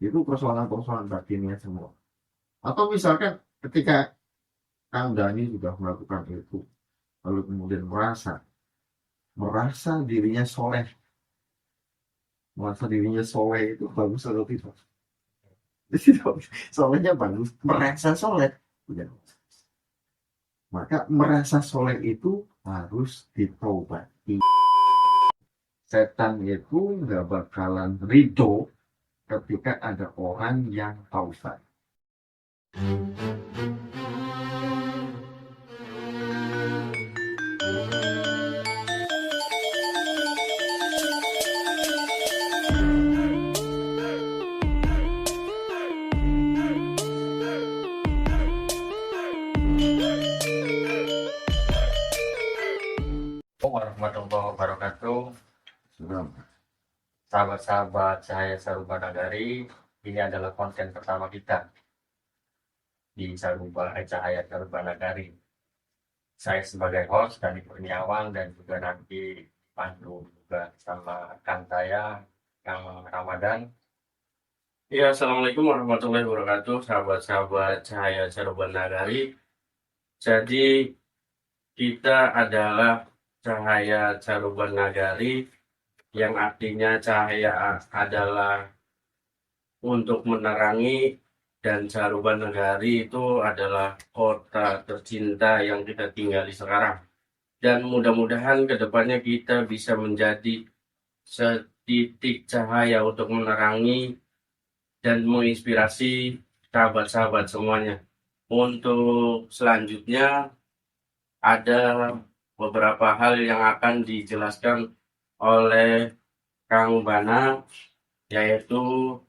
Itu persoalan-persoalan batinnya semua. Atau misalkan ketika Kang Dani sudah melakukan itu, lalu kemudian merasa dirinya soleh, merasa dirinya soleh itu bagus atau tidak? Solehnya bagus, merasa soleh. Ya. Maka merasa soleh itu harus ditaubati. Setan itu nggak bakalan ridho ketika ada orang yang taubat. Warahmatullahi wabarakatuh. Sudah. Sahabat-sahabat Cahaya Saruba Nagari, ini adalah konten pertama kita di Cahaya Saruba Nagari. Saya sebagai host Dani Kurniawan dan juga nanti dipandu juga sama Kang saya, Kang Ramadan. Ya, Assalamualaikum warahmatullahi wabarakatuh, sahabat-sahabat Cahaya Saruba Nagari. Jadi kita adalah Cahaya Saruba Nagari, yang artinya cahaya adalah untuk menerangi, dan Saruba Nagari itu adalah kota tercinta yang kita tinggali sekarang. Dan mudah-mudahan kedepannya kita bisa menjadi setitik cahaya untuk menerangi dan menginspirasi sahabat-sahabat semuanya. Untuk selanjutnya ada beberapa hal yang akan dijelaskan oleh Kang Bana, yaitu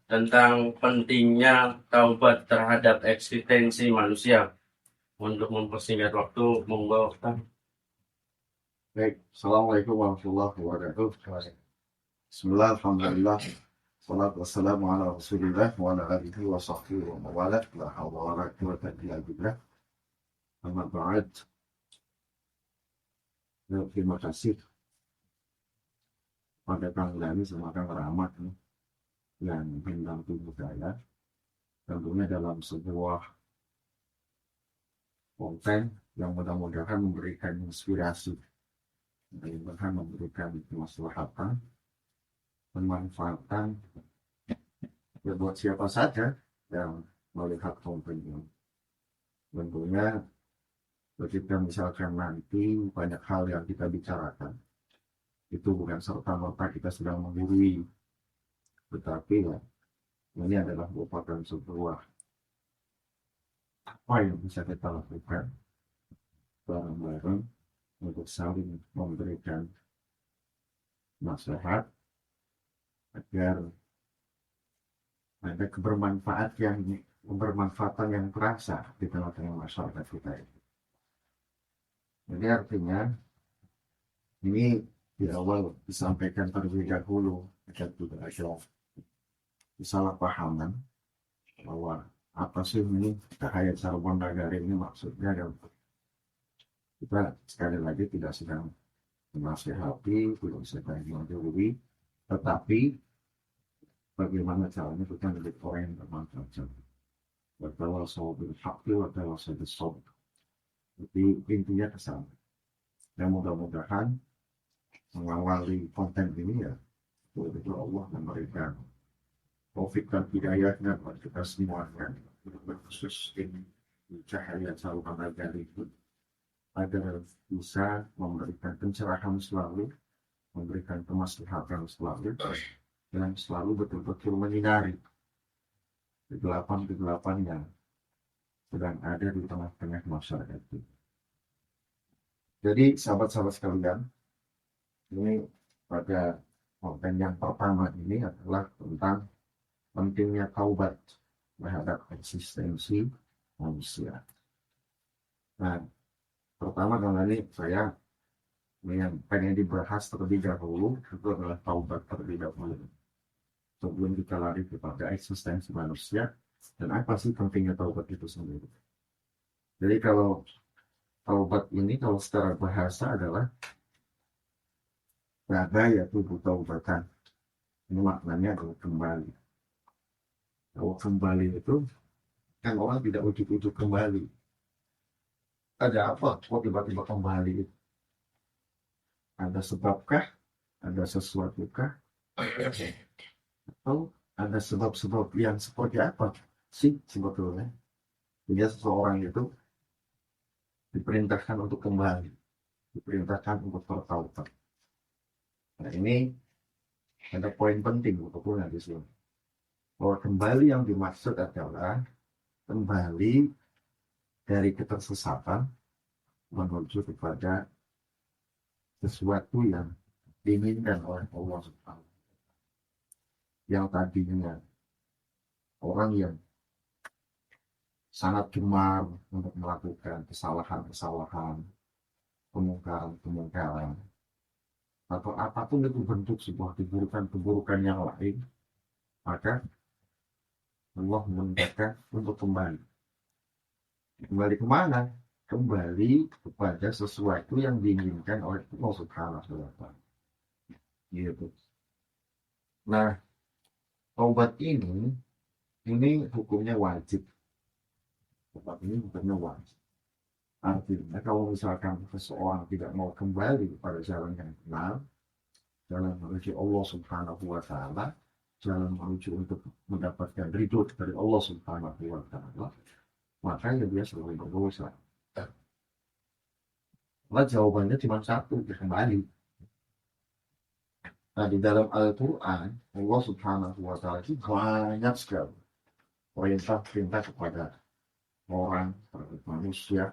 tentang pentingnya taubat terhadap eksistensi manusia. Untuk mempersingkat waktu, monggo. Baik, Assalamualaikum warahmatullahi wabarakatuh. Bismillah, alhamdulillah, salatu wassalamu ala rasulillah wa ala alihi wa sahbihi wa mawala, la hawla wa la quwwata illa billah. Amma ba'd. Terima kasih pada Kang Dani sama Kang Rahmat yang mendampingi saya tentunya dalam sebuah konten yang mudah-mudahan memberikan inspirasi, mudah-mudahan memberikan kemaslahatan, pemanfaatan ya buat siapa saja yang melihat konten ini. Tentunya ketika misalkan nanti banyak hal yang kita bicarakan, itu bukan serta-merta kita sedang menggurui, tetapi ya ini adalah merupakan sebuah apa yang bisa kita lakukan bareng-bareng untuk saling memberikan nasihat agar ada kebermanfaatan yang terasa di tengah-tengah masyarakat kita ini. Jadi artinya ini di awal disampaikan terlebih dahulu agar tidak ada kesalahpahaman bahwa apa sih ini Cahaya Saruba Nagari ini maksudnya, dan kita sekali lagi tidak sedang menasihati, tidak sedang menjauhi, tetapi bagaimana caranya kita menjadi orang yang bermanfaat. Bertawasau bil haqqi wa tawasau bis sabr. Jadi intinya ke sana. Dan mudah-mudahan mengawali konten ini ya, betul Allah memberikan taufik dan hidayahnya buat kita semuanya, berkhusus ini Cahaya Saruba Nagari itu, agar bisa memberikan pencerahan selalu, memberikan kemaslahatan selalu, dan selalu betul-betul menyinari kegelapan-kegelapan yang sedang ada di tengah-tengah masyarakat itu. Jadi sahabat-sahabat sekalian, ini pada konten yang pertama ini adalah tentang pentingnya taubat terhadap eksistensi manusia. Nah, pertama kali saya yang pengen dibahas terlebih dahulu itu adalah taubat terlebih dahulu, sebelum kita lari kepada eksistensi manusia dan apa sih pentingnya taubat itu sendiri. Jadi kalau taubat ini kalau secara bahasa adalah bada, yaitu taubatan. Ini maknanya adalah kembali. Kalau kembali itu kan orang tidak ujuk-ujuk kembali. Ada apa? Kok tiba-tiba kembali? Ada sebabkah? Ada sesuatukah? Atau ada sebab-sebab yang seperti apa sih sebetulnya? Sehingga seseorang itu diperintahkan untuk kembali, diperintahkan untuk bertaubat. Nah ini ada poin penting sebetulnya di sini. Bahwa kembali yang dimaksud adalah kembali dari ketersesatan menuju kepada sesuatu yang diinginkan oleh Allah Subhanahu. Yang tadinya orang yang sangat gemar untuk melakukan kesalahan-kesalahan, kemungkaran-kemungkaran, atau apapun itu bentuk sebuah keburukan-keburukan yang lain, maka Allah memerintahkan untuk kembali. Kembali kemana? Kembali kepada sesuatu yang diinginkan oleh Allah Subhanahu wa Ta'ala. Gitu. Nah, taubat ini hukumnya wajib. Taubat ini hukumnya wajib. Artinya kalau misalkan seseorang tidak mau kembali kepada jalan yang benar, jalan menuju Allah Subhanahu wa Ta'ala, jalan menuju untuk mendapatkan ridho dari Allah Subhanahu wa Ta'ala, maka ya dia selalu berdosa. Nah, jawabannya cuma satu, kembali. Nah, di dalam Al-Quran, Allah Subhanahu wa Ta'ala itu banyak sekali perintah-perintah kepada orang, kepada manusia,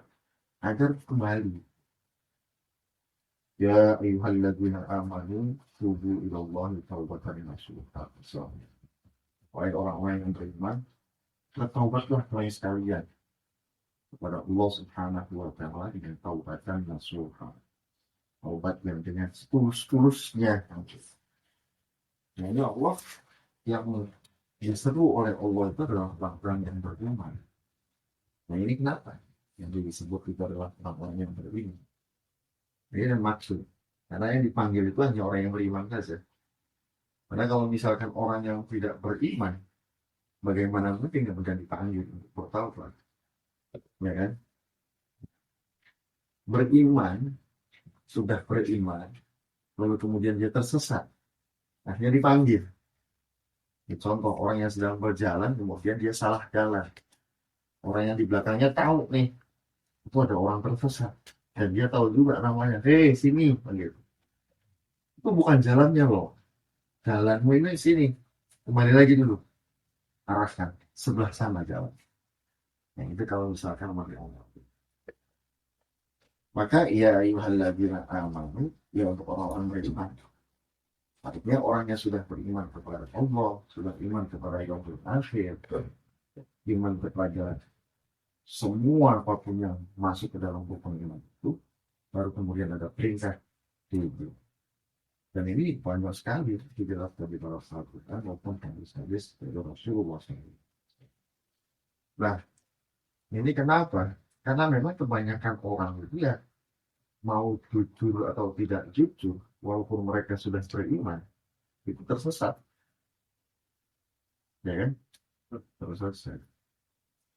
agar kembali. Ya ayyuhalladzina amanu tubu ilallahi taubatan nasuha. Wahai orang-orang yang beriman, bertaubatlah kalian sekalian kepada Allah Subhanahu wa Ta'ala dengan taubatan nasuha. Taubat yang dengan setulus-tulusnya. Nah, ini Allah yang diseru oleh Allah itu adalah orang-orang yang beriman. Nah, ini kenapa? Yang disebut itu adalah orang-orang yang beriman. Ini maksud. Karena yang dipanggil itu hanya orang yang beriman saja. Karena kalau misalkan orang yang tidak beriman, bagaimana mungkin kemudian dipanggil untuk bertaubat? Ya kan? Beriman, sudah beriman, lalu kemudian dia tersesat. Akhirnya dipanggil. Ini contoh orang yang sedang berjalan, kemudian dia salah jalan. Orang yang di belakangnya tahu nih, itu ada orang tersesat. Dan dia tahu juga namanya. Hei, sini. Begitu. Itu bukan jalannya loh. Jalanmu ini sini. Kembali lagi dulu. Arahkan. Sebelah sana jalan. Nah, itu kalau misalkan mati Allah. Maka ya ayyuhalladzina amanu, ya untuk orang-orang beriman. Artinya orang yang sudah beriman kepada Allah, sudah iman kepada yaumil akhir, iman kepada semua apapun yang masuk ke dalam rukun iman itu, baru kemudian ada perintah itu. Dan ini banyak sekali dijelaskan di dalam Al-Quran maupun hadis-hadis dari Rasulullah SAW. Nah, ini kenapa? Karena memang kebanyakan orang itu ya mau jujur atau tidak jujur, walaupun mereka sudah beriman, itu tersesat. Ya kan? Tersesat.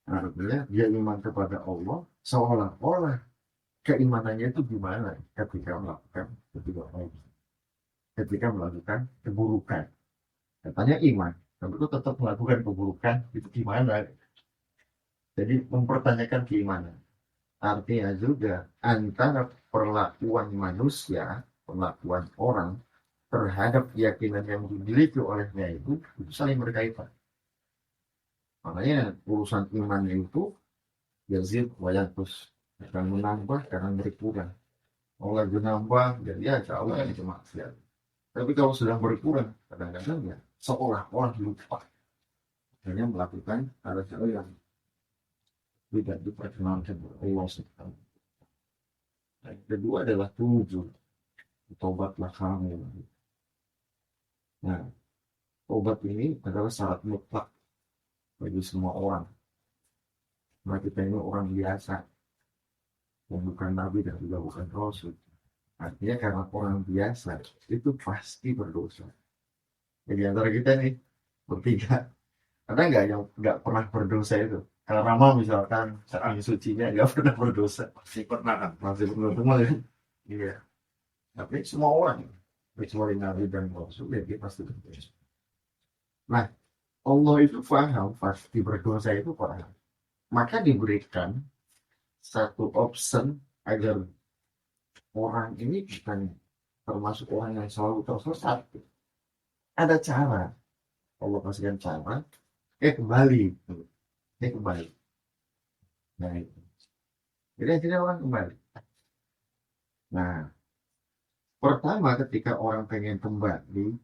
Artinya dia iman kepada Allah, seolah-olah keimanannya itu gimana ketika melakukan keburukan. Katanya iman, tapi itu tetap melakukan keburukan, itu gimana? Jadi mempertanyakan keimanan. Artinya juga antara perlakuan manusia, perlakuan orang terhadap keyakinan yang dimiliki olehnya itu saling berkaitan. Makanya urusan iman itu yazid wa yanqus, akan menambah, akan berkurang. Kalau lagi nambah, jadi ya jauh dari maksiat. Tapi kalau sudah berkurang, kadang-kadang ya seolah-olah lupa. Hanya melakukan hal-hal yang tidak diperkenankan oleh Allah Subhanahu. Yang kedua adalah tujuh, tobatlah kamu. Nah, tobat ini adalah syarat mutlak bagi semua orang. Nah, kita ini orang biasa, yang bukan nabi dan juga bukan rasul. Artinya karena orang biasa itu pasti berdosa. Jadi antara kita nih bertiga, Ada nggak yang nggak pernah berdosa itu? Kalau Rama misalkan saking sucinya nggak pernah berdosa, Pasti pernah kan. masih berdosa ya. Iya. Tapi semua orang, kecuali Nabi dan Rasul, ya dia pasti berdosa. Nah, Allah itu paham pasti berdosa itu paham. Maka diberikan satu option agar orang ini bukan termasuk orang yang selalu tersesat. Ada cara. Allah kasihkan cara. Kembali. Kembali. Nah, itu. Jadi akhirnya orang kembali. Nah, pertama ketika orang pengen kembali,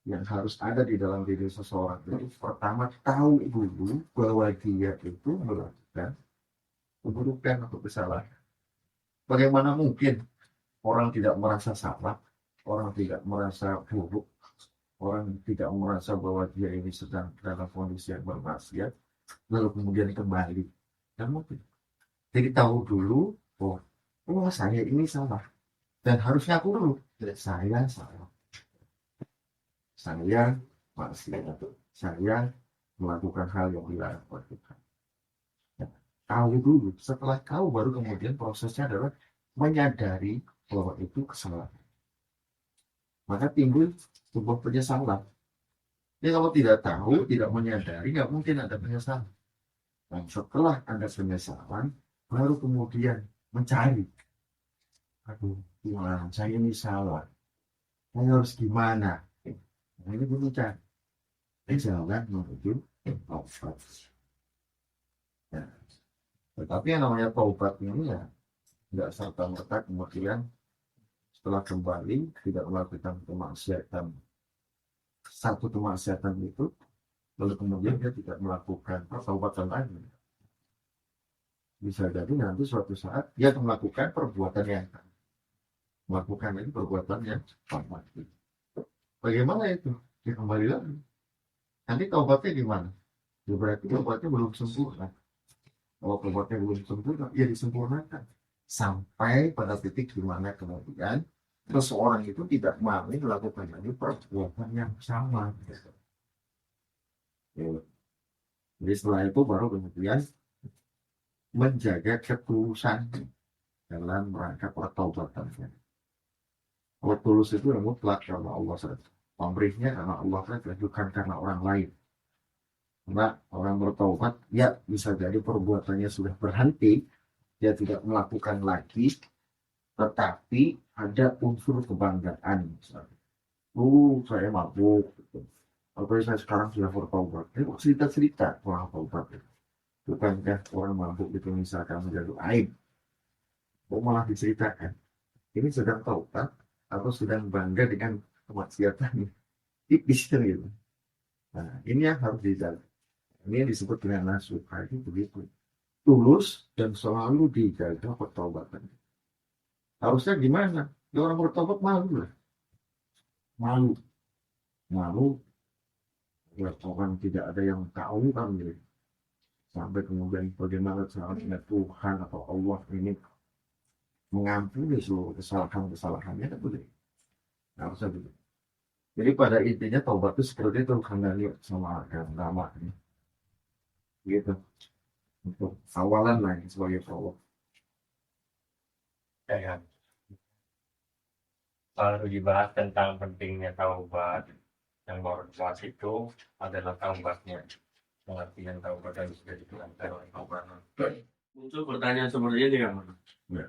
yang harus ada di dalam diri seseorang itu pertama tahu dulu bahwa dia itu melakukan keburukan atau kesalahan. Bagaimana mungkin orang tidak merasa salah, orang tidak merasa buruk, orang tidak merasa bahwa dia ini sedang dalam kondisi yang bermaksiat, lalu kemudian kembali. Dan mungkin. Jadi tahu dulu, oh saya ini salah. Dan harusnya aku dulu, saya salah. Saya maksiat. Saya melakukan hal yang dilarang oleh Tuhan. Ya, tahu dulu. Setelah tahu baru kemudian prosesnya adalah menyadari bahwa itu kesalahan. Maka timbul sebuah penyesalan. Jadi kalau tidak tahu, tidak menyadari, nggak mungkin ada penyesalan. Dan setelah ada penyesalan, baru kemudian mencari. Aduh, Tuhan, saya ini salah. Saya harus gimana? Nah, ini perlu cari. Jalan menuju taubat. Ya. Tetapi yang namanya taubat ini ya nggak serta-merta kemudian setelah kembali tidak melakukan kemaksiatan, satu kemaksiatan itu lalu kemudian dia tidak melakukan pertobatan lagi. Bisa jadi nanti suatu saat dia akan melakukan perbuatan yang melakukan ini perbuatan yang sama. Bagaimana itu? Dia kembali lagi. Nanti taubatnya gimana? Ya berarti taubatnya belum sempurna. Kalau taubatnya belum sempurna, ya disempurnakan. Sampai pada titik di mana kemudian seseorang itu tidak mau melakukan lagi perbuatan yang sama. Ya. Jadi setelah itu baru kemudian menjaga ketulusan dalam rangka pertaubatannya. Kalau tulus itu mutlak karena Allah saja. Pamrihnya karena Allah saja, bukan karena orang lain. Karena orang bertaubat, ya bisa jadi perbuatannya sudah berhenti, dia tidak melakukan lagi, tetapi ada unsur kebanggaan. Misalnya. Saya mabuk. Gitu. Atau saya sekarang sudah bertaubat. Ini cerita-cerita orang taubat. Bukankah orang mabuk itu misalkan menjadi aib? Kok malah diceritakan? Ini sedang taubat atau sedang bangga dengan kemaksiatannya? Tipis kan gitu. Nah, ini yang harus dijaga. Ini yang disebut dengan nasuha itu begitu. Tulus dan selalu dijaga pertobatan. Harusnya gimana? Ya orang bertobat malu lah. Malu. Malu. Ya, orang tidak ada yang tahu kan gitu. Sampai kemudian bagaimana caranya Tuhan atau Allah ini mengampuni seluruh kesalahan-kesalahannya kan begitu. Harusnya begitu. Jadi pada intinya taubat itu seperti itu karena lihat sama agama ini. Gitu. Untuk awalan lah sebagai taubat. Ya, kalau dibahas tentang pentingnya taubat, yang baru dibahas itu adalah taubatnya. Pengertian taubat yang sudah dijelaskan oleh taubat. Muncul pertanyaan seperti ini kan? Ya.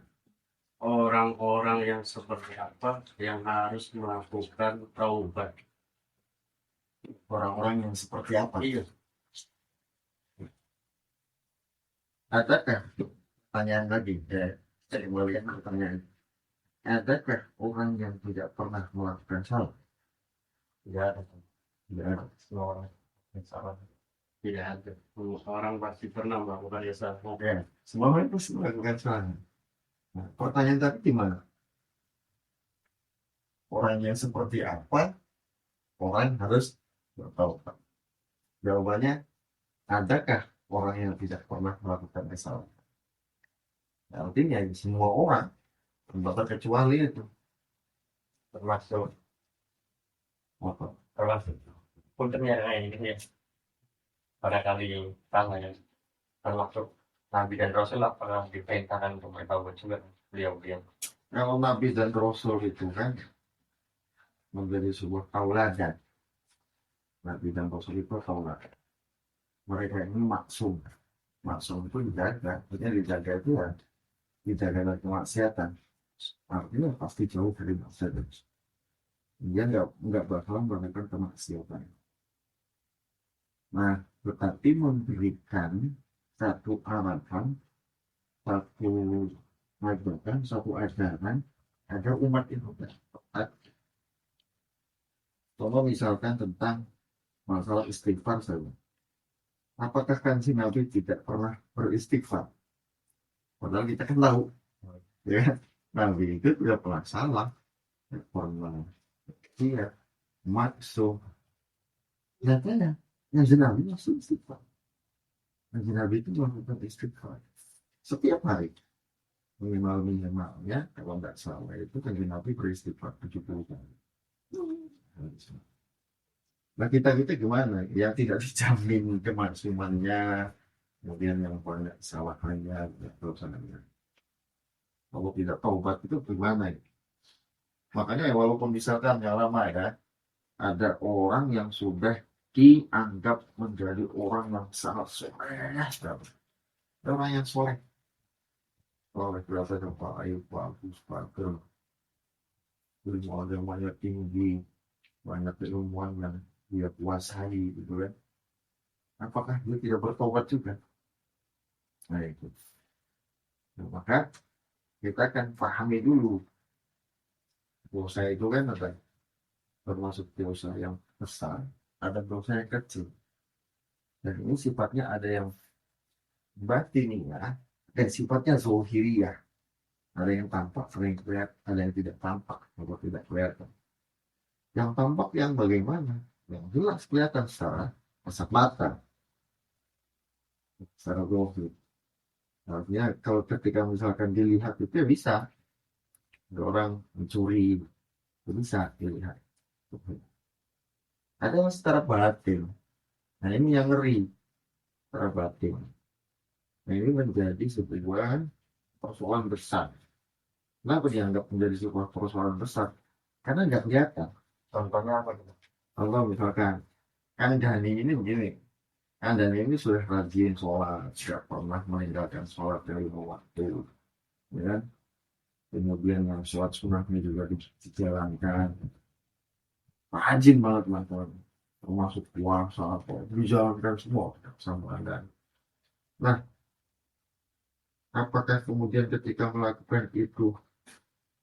Orang-orang yang seperti apa yang harus melakukan taubat? Orang-orang yang seperti apa? Iya. Adakah pertanyaan lagi? Saya melihat pertanyaan. Adakah orang yang tidak pernah melakukan salah? Tidak ada. Tidak ada. Semua orang yang salah. Tidak ada. Semua orang pasti pernah melakukan yang salah. Ya, semua orang pasti melakukan salah. Nah, pertanyaan tadi gimana? Orang yang seperti apa orang harus bertaubat? Jawabannya, adakah orang yang tidak pernah melakukan kesalahan? Nah, artinya semua orang, tanpa terkecuali itu. Termasuk Apa? termasuk puntennya ini ya. barangkali sama ya, termasuk Nabi dan Rasul apakah diperintahkan untuk bertaubat juga beliau-beliau. Kalau Nabi dan Rasul itu kan menjadi sebuah tauladan. Nabi dan Rasul itu tauladan. Mereka ini maksum. Maksum itu dijaga. Maksudnya dijaga itu ya dijaga dari kemaksiatan. Artinya pasti jauh dari maksiatan. Dia nggak bakalan melakukan kemaksiatan. Nah, tetapi memberikan satu arahan, satu ajaran, satu ajaran agar umat itu tepat. Contoh misalkan tentang masalah istighfar saja. Apakah kanjeng Nabi tidak pernah beristighfar? Padahal kita kan tahu, ya Nabi itu tidak pernah salah, tidak pernah iya maksud. Nyatanya, yang Nabi masuk istighfar. Kanjeng Nabi itu melakukan istighfar setiap hari. Minimal ya, kalau nggak salah itu kanjeng Nabi beristighfar 70 kali. Nah kita gimana? Ya tidak dijamin kemaksumannya, kemudian yang banyak kesalahannya, dosa-dosanya. Kalau tidak taubat itu gimana? Makanya ya, walaupun misalkan yang lama ya, ada orang yang sudah dianggap menjadi orang yang sangat soleh, orang yang soleh, soleh berasa Pak Ayub, bagus, bagus, ilmu tinggi, banyak ilmuwan yang dia kuasai gitu kan. Apakah dia tidak bertobat juga? Nah itu. Nah, maka kita kan pahami dulu dosa itu kan ada termasuk dosa yang besar, ada dosa yang kecil. Dan ini sifatnya ada yang batiniah dan sifatnya zohiriyah. Ada yang tampak, ada yang kelihatan, ada yang tidak tampak atau tidak kelihatan. Yang tampak yang bagaimana? Yang jelas kelihatan secara kasat mata, secara zohir. Artinya kalau ketika misalkan dilihat itu ya bisa. Ada orang mencuri, itu bisa dilihat. Ada yang secara batin. Nah ini yang ngeri, secara batin. Nah ini menjadi sebuah persoalan besar. Kenapa dianggap menjadi sebuah persoalan besar? Karena nggak kelihatan. Contohnya apa? Kalau misalkan Kang Dhani ini begini, Kang Dhani ini sudah rajin sholat, tidak pernah meninggalkan sholat dari waktu, ya kan? Kemudian yang sholat sunatnya juga dijalankan, rajin banget melakukan, termasuk puasa, dijalankan semua sama Anda. Nah, apakah kemudian ketika melakukan itu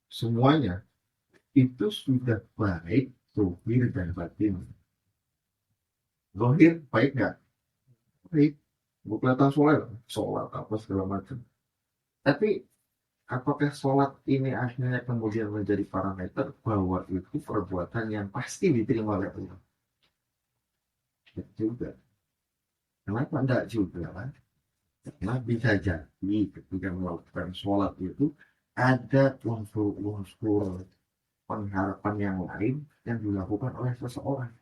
semuanya itu sudah baik zahir dan batin? Zahir baik nggak? Baik, kelihatan sholat apa segala macam. Tapi apakah sholat ini akhirnya kemudian menjadi parameter bahwa itu perbuatan yang pasti diterima oleh Allah? Tidak juga. Kenapa enggak juga? Karena bisa jadi ketika melakukan sholat itu ada unsur-unsur pengharapan yang lain yang dilakukan oleh seseorang.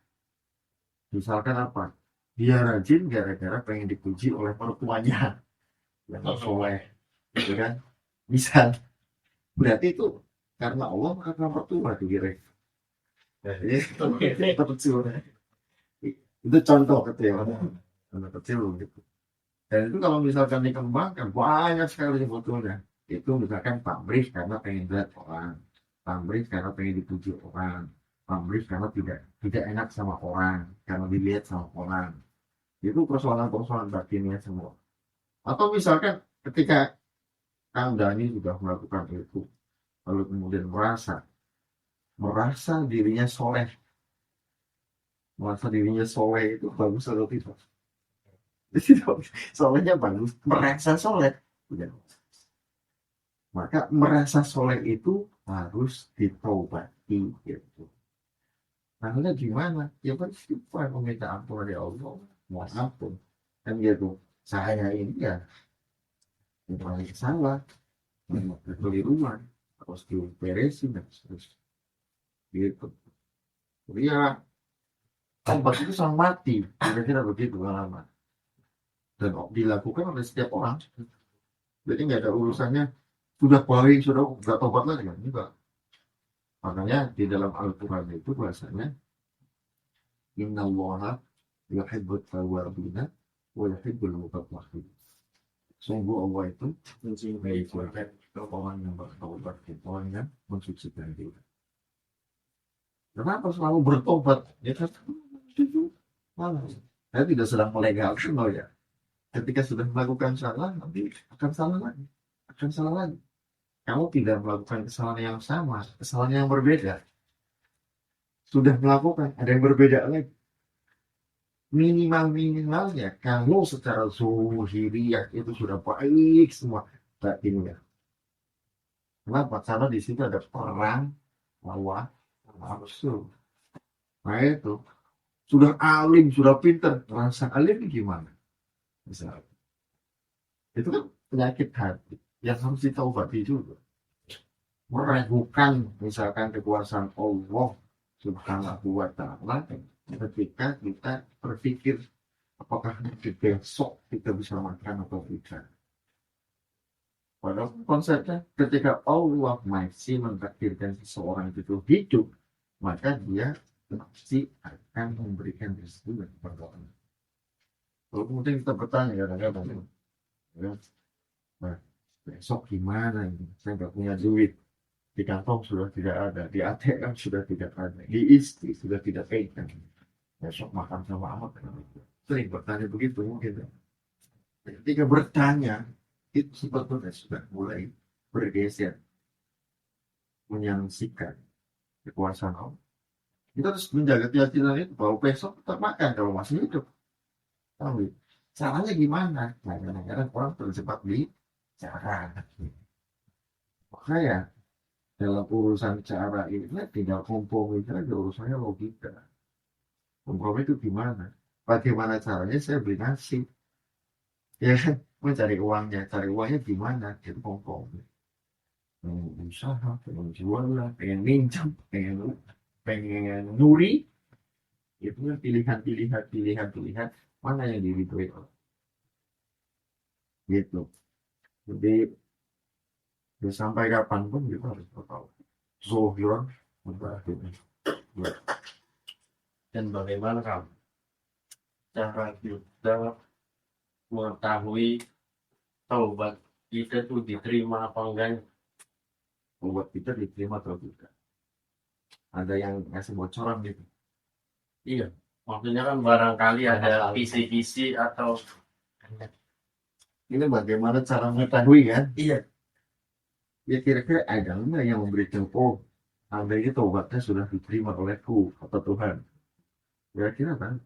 Misalkan apa? Dia rajin gara-gara pengen dipuji oleh mertuanya yang soleh, gitu kan? Bisa. Berarti itu karena Allah maka karena mertua dikira. Itu contoh kecil, contoh kecil gitu. Dan itu kalau misalkan dikembangkan banyak sekali sebetulnya. Itu misalkan pamrih karena pengen lihat orang, pamrih karena pengen dipuji orang, pamrih karena tidak enak sama orang, karena dilihat sama orang. Itu persoalan-persoalan batinnya semua. Atau misalkan ketika Kang Dhani sudah melakukan itu, lalu kemudian merasa dirinya soleh, itu bagus atau tidak? Solehnya bagus, merasa soleh. Maka merasa soleh itu harus ditaubati gitu. Nah, gimana? Ya beristighfar, meminta ampun dari Allah, mohon ampun. Kan gitu. Saya ini ya paling salah, kekeliruan, harus diberesin dan terus gitu. Jadi ya taubat itu sama mati, kira-kira begitu lama. dan dilakukan oleh setiap orang. Jadi nggak ada urusannya sudah baik, sudah nggak tobat lagi kan? Enggak. Makanya di dalam Al-Quran itu bahasanya Innallaha yuhibbut tawwabina wa yuhibbul mutatahhirin. Sungguh Allah itu mencintai orang yang bertobat, orang yang mensucikan diri. Kenapa selalu bertobat? Ya kan itu malah. Saya tidak sedang melegalkan loh ya. Ketika sudah melakukan salah, nanti akan salah lagi, akan salah lagi. Kamu tidak melakukan kesalahan yang sama, kesalahan yang berbeda. Sudah melakukan, ada yang berbeda lagi. Minimalnya kamu secara zuhiriyah itu sudah baik semua batinnya. Kenapa? Karena di situ ada perang lawan nafsu. Nah itu sudah alim, sudah pinter, rasa alim gimana? Misalnya, itu kan penyakit hati yang harus ditaubati juga. Meragukan misalkan kekuasaan Allah Subhanahu wa Ta'ala ketika kita berpikir apakah besok kita bisa makan atau tidak. Padahal konsepnya ketika Allah masih mentakdirkan seseorang itu hidup, maka dia pasti akan memberikan rezeki kepada orang. Kalau kemudian kita bertanya kadang-kadang, ya, nah, besok gimana ini? Saya nggak punya duit. Di kantong sudah tidak ada, di ATM sudah tidak ada, di istri sudah tidak pegang. Besok makan sama apa? Sering bertanya begitu mungkin. Ketika bertanya, itu sebetulnya sudah mulai bergeser menyaksikan kekuasaan Allah. Kita harus menjaga keyakinan itu bahwa besok tetap makan kalau masih hidup. Tapi caranya gimana? Nah, kadang-kadang orang terjebak di cara. Makanya dalam urusan cara ini tidak kompromi saja, urusannya logika. Kompromi itu gimana? Bagaimana caranya saya beli nasi? Ya kan, mencari uangnya, cari uangnya gimana? Itu kompromi. Pengen usaha, pengen jualan, pengen minjam, pengen nyuri, itu kan pilihan, mana yang diridhoi gitu. Jadi ya, sampai kapanpun kita harus tahu zohir mutakhir. Dan bagaimana kamu cara kita mengetahui taubat kita tuh diterima apa enggak? Membuat kita diterima atau tidak. Ada yang ngasih bocoran gitu. Iya, maksudnya kan barangkali ada visi-visi atau Ini bagaimana cara mengetahui kan? iya, Ya kira-kira ada nggak yang memberikan Anda ini taubatnya sudah diterima olehku atau Tuhan? Kira-kira kan?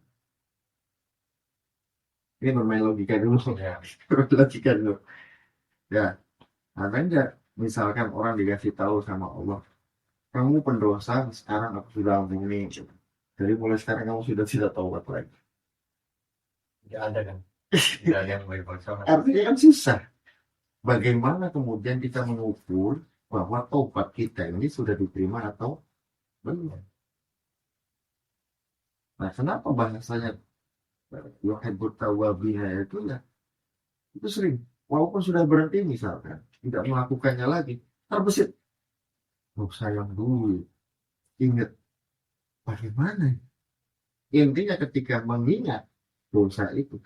Ini bermain logika dulu. ya. Logika dulu. Ya, ada nggak misalkan orang dikasih tahu sama Allah, kamu pendosa, sekarang aku sudah ampuni. Jadi mulai sekarang kamu sudah tidak taubat lagi. Tidak ada kan? Tidak ada yang baik bocoran. Artinya kan susah. Bagaimana kemudian kita mengukur bahwa taubat kita ini sudah diterima atau belum? Nah, kenapa bahasanya yuhibbut tawwabina itu ya? Itu sering. Walaupun sudah berhenti misalkan, tidak melakukannya lagi, terbesit. Oh, sayang dulu. Ingat bagaimana? Intinya ketika mengingat dosa itu,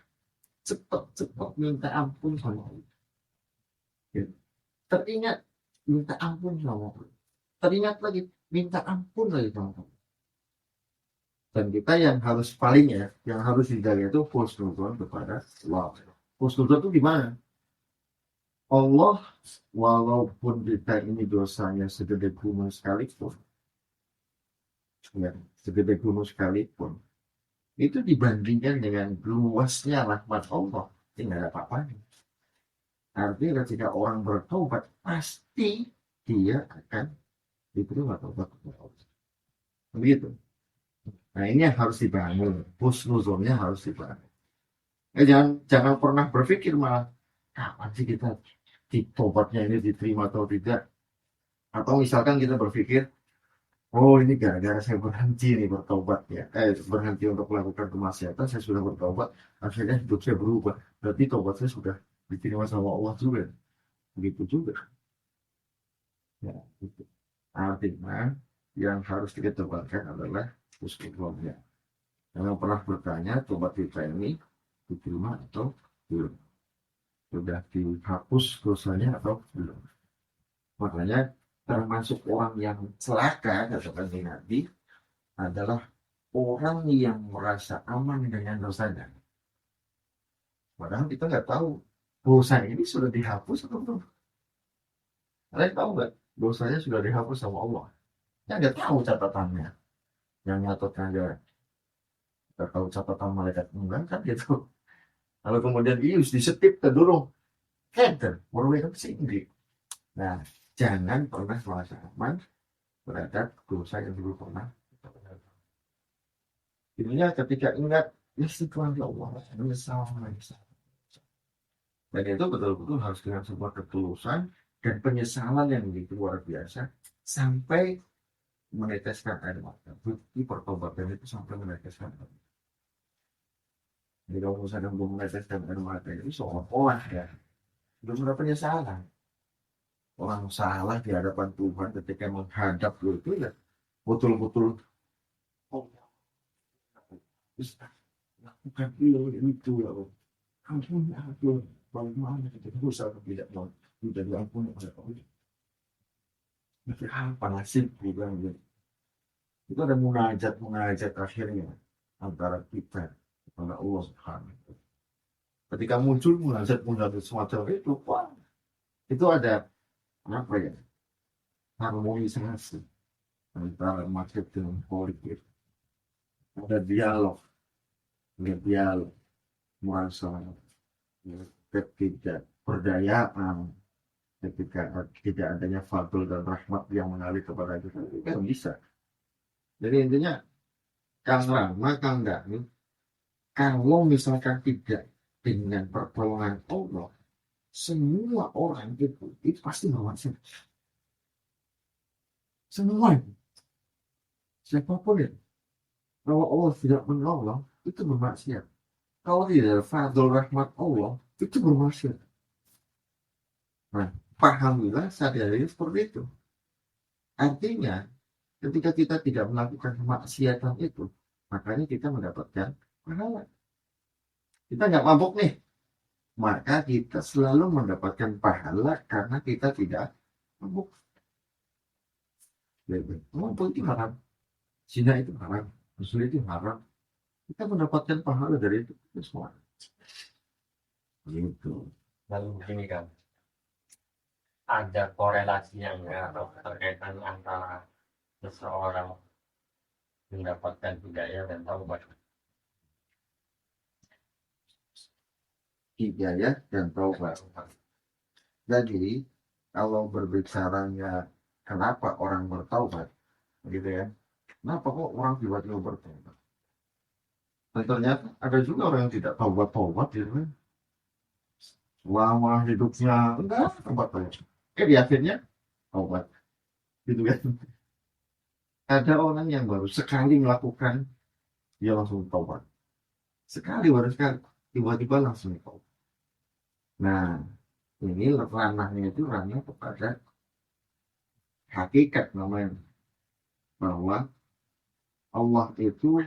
cepat-cepat minta ampun sama Allah. Ya. Teringat minta ampun sama Allah. Teringat lagi minta ampun lagi sama Allah. Dan kita yang harus yang harus dijaga itu husnuzon kepada Allah. Husnuzon itu gimana? Allah walaupun kita ini dosanya segede gunung sekalipun, ya, segede gunung sekalipun, itu dibandingkan dengan luasnya rahmat Allah, tidak ada apa-apanya. Artinya ketika orang bertobat, pasti dia akan diterima tobat Allah. Begitu. Nah ini yang harus dibangun, husnuzonnya harus dibangun. Jangan pernah berpikir malah kapan sih kita tobatnya ini diterima atau tidak. Atau misalkan kita berpikir Oh, ini gara-gara saya berhenti nih bertobat ya. Berhenti untuk melakukan kemaksiatan, saya sudah bertobat. Akhirnya hidup saya berubah. Berarti tobat saya sudah diterima sama Allah juga. Begitu juga. Ya, gitu. Artinya yang harus kita tobatkan adalah husnul. Yang pernah bertanya, tobat kita ini diterima atau belum? Sudah dihapus dosanya atau belum? Makanya termasuk orang yang celaka, katakan Nabi, adalah orang yang merasa aman dengan dosanya. Padahal kita nggak tahu dosa ini sudah dihapus atau belum. Kalian tahu nggak? Dosanya sudah dihapus sama Allah. Ya nggak tahu catatannya. Yang nyatetnya nggak tahu catatan malaikat enggak kan gitu. Lalu kemudian ius disetip ke durung. Kan, baru mereka sendiri. Nah, jangan pernah merasa aman terhadap dosa yang dulu pernah. Ininya ketika ingat, ya Tuhan ya Allah, menyesal, menyesal. Dan itu betul-betul harus dengan sebuah ketulusan dan penyesalan yang begitu luar biasa sampai meneteskan air mata. Bukti pertobatan itu sampai meneteskan air mata. Jadi kalau misalnya belum meneteskan air mata itu seolah-olah ya belum ada penyesalan. Orang salah di hadapan Tuhan ketika menghadap itu ya betul-betul oh bisa lakukan itu ya Allah. Ampun aku bagaimana kita dosa tidak mau tidak diampuni oleh Allah. Tapi apa nasib bilang gitu. Itu ada munajat akhirnya antara kita kepada Allah Subhanahu. Ketika muncul munajat semacam itu, wah, itu ada apa ya? Harmonisasi antara maksud dengan politik. Ada dialog merasa ketidakberdayaan ketika tidak adanya fadl dan rahmat yang mengalir kepada kita itu kan bisa. Jadi intinya Kang Rama, Kang Dani, kalau misalkan tidak dengan pertolongan Allah, semua orang itu pasti bermaksiat. Semua siapapun ya, kalau Allah tidak menolong itu bermaksiat. Kalau tidak ada fadl rahmat Allah itu bermaksiat. Nah, pahamilah sadari seperti itu. Artinya, ketika kita tidak melakukan kemaksiatan itu, makanya kita mendapatkan pahala. Kita nggak mabuk nih, maka kita selalu mendapatkan pahala karena kita tidak mabuk. Mabuk itu haram, zina itu haram, musuh itu haram. Kita mendapatkan pahala dari itu semua. Gitu. Lalu begini kan, ada korelasinya nggak atau keterkaitan antara seseorang mendapatkan hidayah dan taubat? Hidayah dan taubat. Jadi kalau berbicaranya kenapa orang bertaubat, gitu ya? Kenapa kok orang tiba-tiba bertaubat? Dan ternyata ada juga orang yang tidak taubat-taubat, gitu kan? Selama hidupnya enggak taubat. Di akhirnya taubat, gitu kan? Ada orang yang baru sekali melakukan, dia langsung taubat. Baru sekali, tiba-tiba langsung taubat. Nah, ini ranahnya itu ranah kepada hakikat namanya, bahwa Allah itu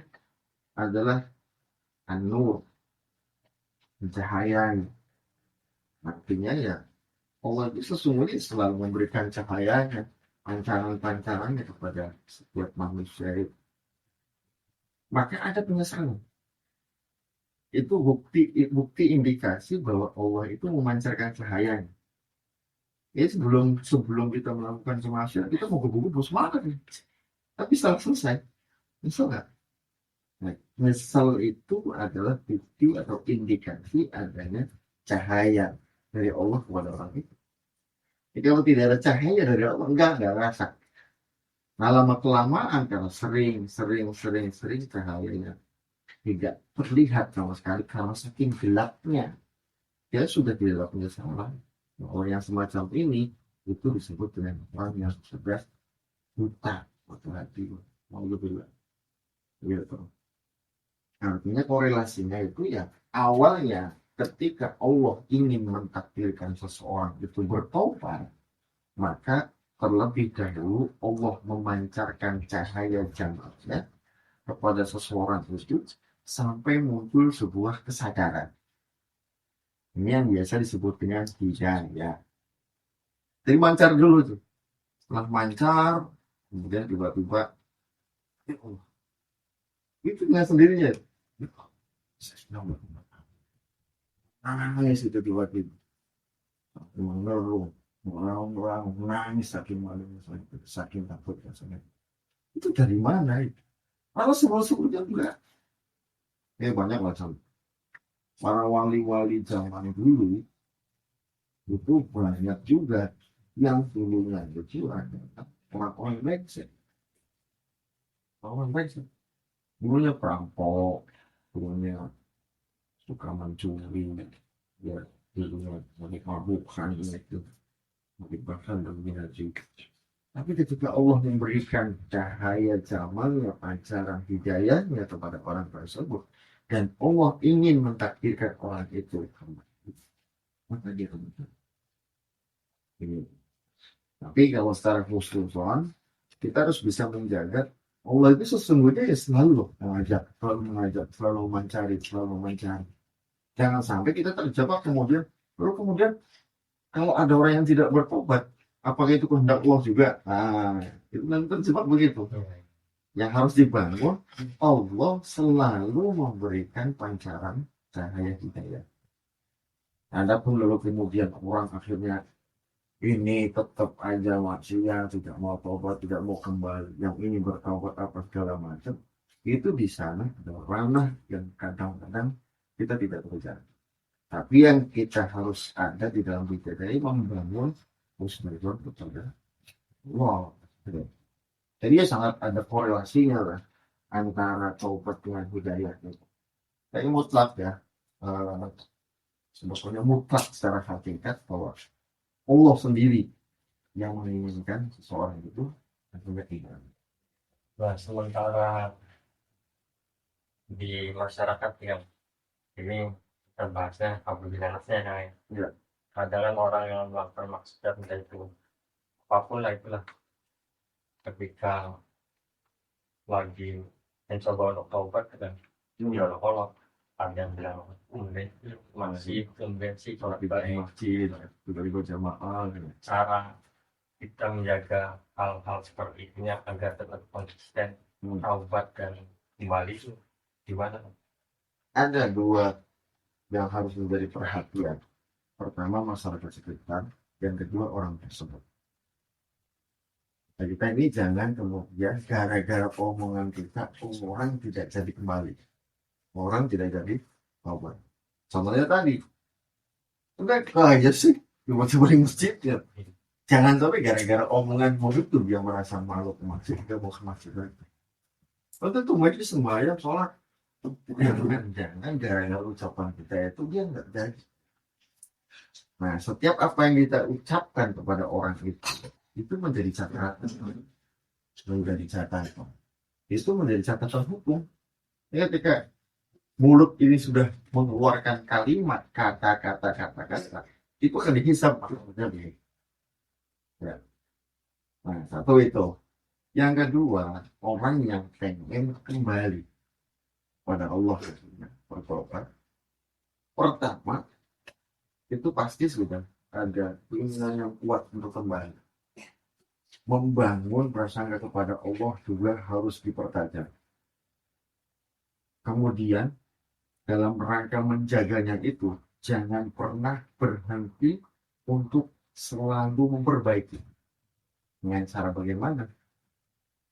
adalah an-nur, cahaya. Artinya ya Allah itu sesungguhnya selalu memberikan cahayanya, pancaran-pancarannya kepada setiap manusia itu. Maka ada penyesalan. Itu bukti indikasi bahwa Allah itu memancarkan cahayanya. Ya sebelum kita melakukan kemaksiatan kita mau gebu-gebu semangat nih. Tapi setelah selesai, nyesel nggak? Nah, nyesel itu adalah bukti atau indikasi adanya cahaya dari Allah kepada orang itu. Jadi kalau tidak ada cahaya dari Allah, enggak rasa. Nah, lama kelamaan karena sering cahayanya tidak terlihat sama sekali karena saking gelapnya, dia sudah tidak punya salah. Orang yang semacam ini itu disebut dengan orang yang sudah buta hati mau gitu, gitu. Artinya korelasinya itu ya awalnya ketika Allah ingin mentakdirkan seseorang itu bertobat, maka terlebih dahulu Allah memancarkan cahaya jamalnya kepada seseorang itu sampai muncul sebuah kesadaran. Ini yang biasa disebut dengan hidayah. Jadi mancar dulu tuh. Setelah mancar, kemudian tiba-tiba itu dengan sendirinya. Nangis itu tiba-tiba. Mengeluh, orang nangis saking malunya, saking takutnya. Itu dari mana itu? Kalau sebelum-sebelumnya enggak. Banyak lah sama. Para wali-wali zaman dulu itu banyak juga yang dulunya itu adalah orang-orang brengsek. Orang brengsek. Dulunya perampok, dulunya suka mencuri, ya dulunya mabuk-mabukan itu, bahkan dunia juga. Tapi ketika Allah memberikan cahaya jamalnya, pancaran hidayahnya kepada orang tersebut, dan Allah ingin mentakdirkan orang itu kembali, maka dia kembali. Tapi kalau secara khususon, kita harus bisa menjaga Allah itu sesungguhnya ya selalu mengajak, selalu mencari. Jangan sampai kita terjebak kemudian, lalu kemudian kalau ada orang yang tidak bertobat, apakah itu kehendak Allah juga? Nah, itu nanti terjebak begitu. Yang harus dibangun, Allah selalu memberikan pancaran cahaya hidayah. Adapun lalu kemudian orang akhirnya ini tetap aja maksiat, tidak mau tobat, tidak mau kembali, yang ini bertobat apa segala macam, itu di sana ada ranah yang kadang-kadang kita tidak terjadi. Tapi yang kita harus ada di dalam hidayah membangun husnuzon kepada Allah. Jadi ya sangat ada korelasinya lah antara taubat dengan hidayah itu. Tapi mutlak ya, sebetulnya mutlak secara hakikat bahwa Allah sendiri yang menginginkan seseorang itu punya iman. Nah, sementara di masyarakat yang ini terbahasnya apabila Ya. kadang orang yang melakukan maksiat itu apapun lah itulah, ketika lagi mencoba untuk taubat kan ya Allah, ada yang bilang masih konvensi sholat baik, masjid, tiba-tiba jamaah. cara kita menjaga hal-hal seperti ini agar tetap konsisten taubat dan kembali itu gimana? Ada dua yang harus menjadi perhatian. Pertama masyarakat sekitar, yang kedua orang tersebut. Nah, kita ini jangan kemudian gara-gara omongan kita orang tidak jadi kembali, orang tidak jadi taubat. Contohnya tadi, udah aja sih tiba-tiba di masjid ya. Jangan sampai gara-gara omongan itu dia merasa malu ke masjid, dia mau ke masjid lagi. Waktu itu majlis sembahyang sholat, jangan gara-gara ucapan kita itu dia nggak jadi. Nah, setiap apa yang kita ucapkan kepada orang itu menjadi catatan, itu menjadi catatan hukum. Ketika mulut ini sudah mengeluarkan kalimat, kata-kata, itu akan dihisab. Ya. Nah, satu itu. Yang kedua, orang yang pengen kembali pada Allah bertobat, pertama itu pasti sudah ada keinginan yang kuat untuk kembali. Membangun prasangka kepada Allah juga harus dipertajam. Kemudian dalam rangka menjaganya itu jangan pernah berhenti untuk selalu memperbaiki. Dengan cara bagaimana?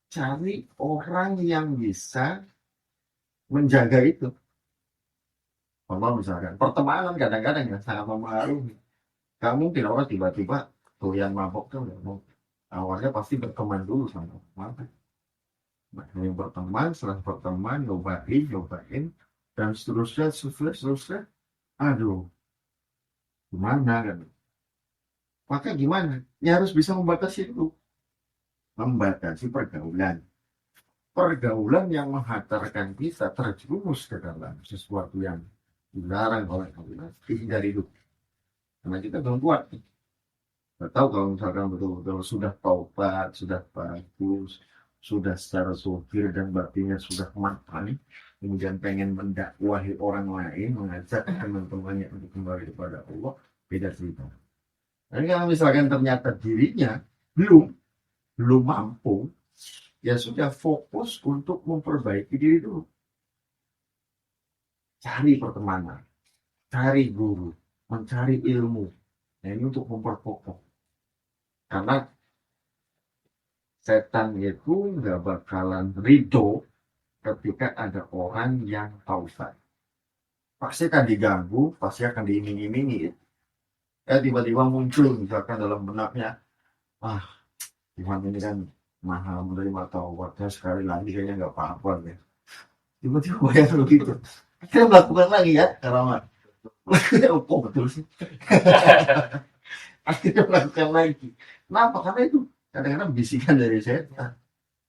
Cari orang yang bisa menjaga itu. Contoh misalkan pertemanan kadang-kadang ya sangat mempengaruhi. Kamu tidak orang tiba-tiba doyan mabok tuh awalnya pasti berteman dulu sama mabok. Nah, yang berteman, setelah berteman, nyobain, dan seterusnya. Aduh, gimana kan? Maka gimana? Ya harus bisa membatasi itu. membatasi pergaulan. Pergaulan yang menghantarkan kita terjerumus ke dalam sesuatu yang dilarang oleh Allah, dihindari dulu. Karena kita belum kuat. Nggak tahu kalau misalkan betul-betul sudah taubat, sudah bagus, sudah secara zahir dan batinnya sudah matang, kemudian pengen mendakwahi orang lain, mengajak teman-temannya untuk kembali kepada Allah, beda cerita. Tapi kalau misalkan ternyata dirinya belum belum mampu, ya sudah fokus untuk memperbaiki diri dulu. Cari pertemanan, cari guru, mencari ilmu. Nah, ini untuk memperkokoh. Karena setan itu nggak bakalan ridho ketika ada orang yang taubat. Pasti akan diganggu, pasti akan diiming-imingi. Ya tiba-tiba muncul misalkan dalam benaknya, ah Tuhan ini kan maha menerima taubatnya, sekali lagi kayaknya nggak apa-apa ya. Tiba-tiba bayar begitu. Kita melakukan lagi ya, karena kok betul sih. Akhirnya melakukan lagi. Kenapa? Karena itu kadang-kadang bisikan dari setan.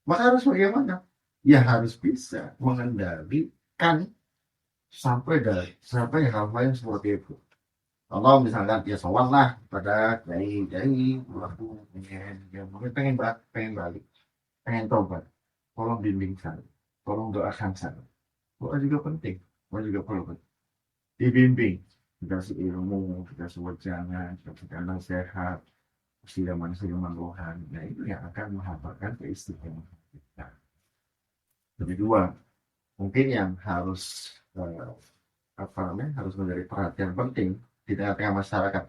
Maka harus bagaimana? Ya harus bisa mengendalikan sampai hal-hal yang seperti itu. Kalau misalkan dia sowan lah pada kiai aku pengen balik, pengen tobat, tolong bimbing saya, tolong doakan saya. Doa juga penting, doa juga perlu dibimbing, dikasih ilmu, dikasih wejangan, dikasih nasihat, silaman rohani. Nah itu yang akan menghamparkan keistiqomahan kita. Lebih dua, mungkin yang harus harus menjadi perhatian penting di tengah-tengah masyarakat.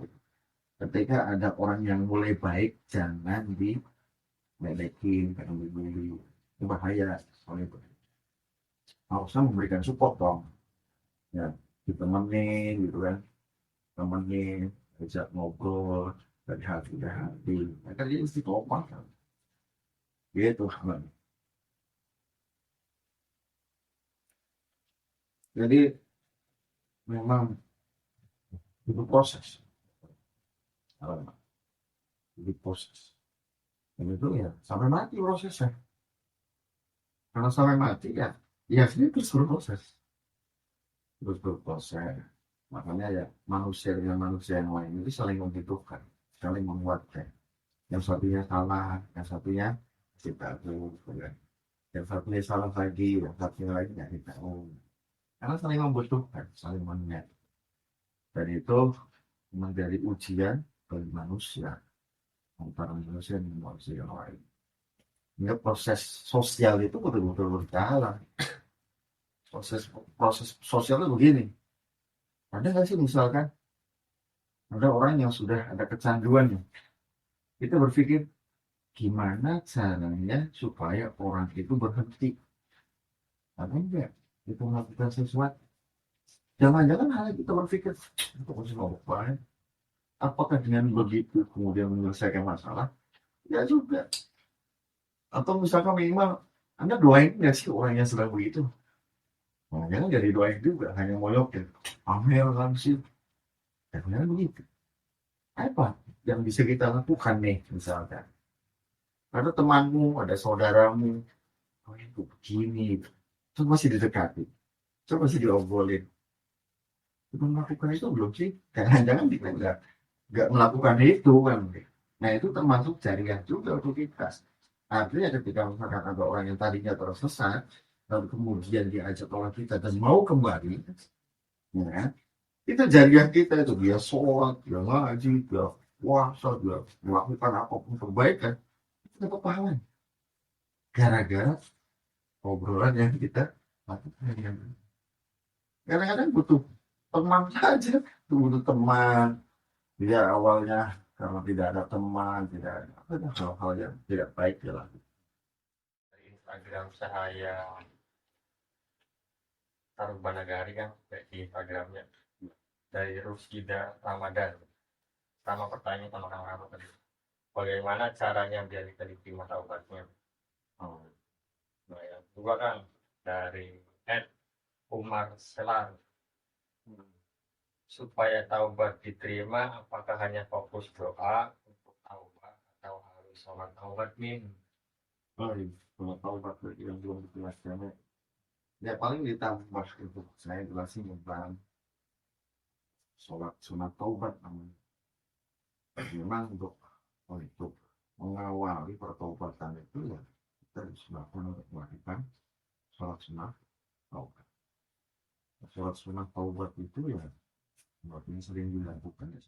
Ketika ada orang yang mulai baik, jangan diledekin, jangan dibully. Itu bahaya. Soalnya itu harusnya memberikan support dong. Ya, ditemenin gitu kan, temenin, ajak ngobrol dari hati ke hati. Mereka dia istiqomah kan. Gitu. Jadi memang itu proses. Itu proses. Dan itu ya sampai mati prosesnya. Karena sampai mati ya ini terus berproses. Terus berproses. Makanya ya manusia dengan manusia yang lain itu saling membutuhkan, saling menguatkan. Yang satunya salah, yang satunya kita tahu, yang satunya salah lagi, yang satunya lagi nggak kita tahu. Karena saling membutuhkan, saling mengingat. Dan itu menjadi ujian bagi manusia, antara manusia dan manusia yang lain. Hingga proses sosial itu betul-betul berjalan. Proses sosialnya begini. Ada nggak sih misalkan ada orang yang sudah ada kecanduan, kita berpikir gimana caranya supaya orang itu berhenti. Ada enggak itu melakukan sesuatu? Jangan-jangan hal kita berpikir itu masih ngapain? Apakah dengan begitu kemudian menyelesaikan masalah? Ya juga. Atau misalkan minimal Anda doain nggak sih orang yang sedang begitu? Nah, jangan jadi doain juga, hanya moyokin. Amel kan sih. Jangan begitu. Apa yang bisa kita lakukan nih misalkan? Ada temanmu, ada saudaramu, oh itu begini, itu masih didekati, itu masih diobrolin. Itu melakukan itu belum sih? Jangan-jangan kita nggak melakukan itu kan? Nah itu termasuk jaringan juga untuk kita. Artinya ketika misalkan ada orang yang tadinya tersesat, lalu kemudian diajak oleh kita dan mau kembali, ya kan? Itu jaringan kita itu dia sholat, dia ngaji, dia puasa, dia melakukan apapun kebaikan, itu dapat pahala. Gara-gara obrolan yang kita lakukan. Kadang-kadang butuh teman saja, butuh teman. Dia awalnya kalau tidak ada teman, tidak ada hal-hal yang tidak baik dilakukan. Dari Instagram saya Taruban Nagari kan kayak di Instagramnya dari Rusida Ramadan. Sama pertanyaan sama kamu tadi. Bagaimana caranya biar kita diterima taubatnya? Oh, nah yang kedua kan dari Ed Umar Selar. Supaya taubat diterima, apakah hanya fokus doa untuk taubat atau harus sholat taubat min? Oh iya, kalau taubat yang belum dijelaskan ya paling ditambah itu saya jelasin tentang sholat sunat taubat namanya. Memang untuk mengawali pertobatan itu ya kita disunahkan untuk melakukan sholat sunat taubat. Sholat sunat taubat itu ya makin sering dilakukan ya